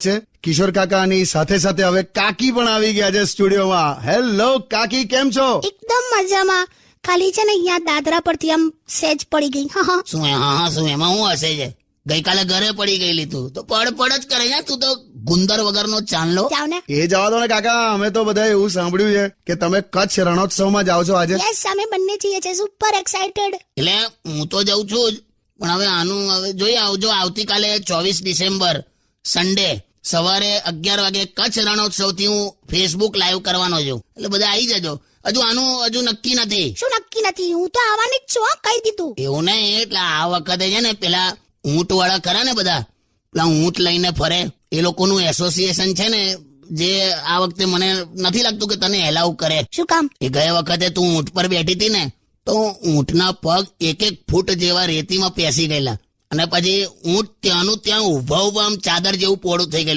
છે કિશોર કાકાની સાથે સાથે હવે કાકી પણ આવી ગયા છે સ્ટુડિયોમાં. હેલો કાકી, કેમ છો? એકદમ મજામાં. ખાલી છે ને અહીંયા દાદરા પરથી આમ સેજ પડી ગઈ. હા શું એમાં હું હશે છે? ગઈકાલે ઘરે પડી ગયેલી તું તો પડ જ કરે તું તો ગુંદર વગરનો ચાંદલો. જાવ ને. એ જવા દો ને કાકા, અમે તો બધા એવું સાંભળ્યું છે કે તમે કચ્છ રણોત્સવમાં જાઓ છો આજે. યસ, અમે બંને છીએ છે સુપર એક્સાઇટેડ. એટલે હું તો જઉં છું જ, પણ હવે આનું હવે જોઈ આવજો. આવતીકાલે 24 ડિસેમ્બર સન્ડે સવારે 11 વાગે કચ્છ રણોત્સવથી હું ફેસબુક લાઈવ કરવાનો છું, એટલે બધા આવી જજો. હજુ નક્કી નથી. શું નક્કી નથી? હું તો આવવાની જ છું, કહી દીધું. એવું નહીં, એટલે આ વખતે છે ને પેલા ઊંટ વાળા ખરા ને બધા, પેલા ઊંટ લઈને ફરે એ લોકોનું એસોસિએશન છે ને, જે આ વખતે મને નથી લાગતું કે તને એલાઉ કરે. શું કામ? એ ગયા વખતે તું ઊંટ પર બેઠી હતી ને, તો ઊંટના પગ 1 ફૂટ જેવા રેતીમાં પેસી ગયેલા, અને પછી ઊંટ ત્યાંનું ત્યાં ઉભા આમ ચાદર જેવું પોળું થઈ ગયેલું.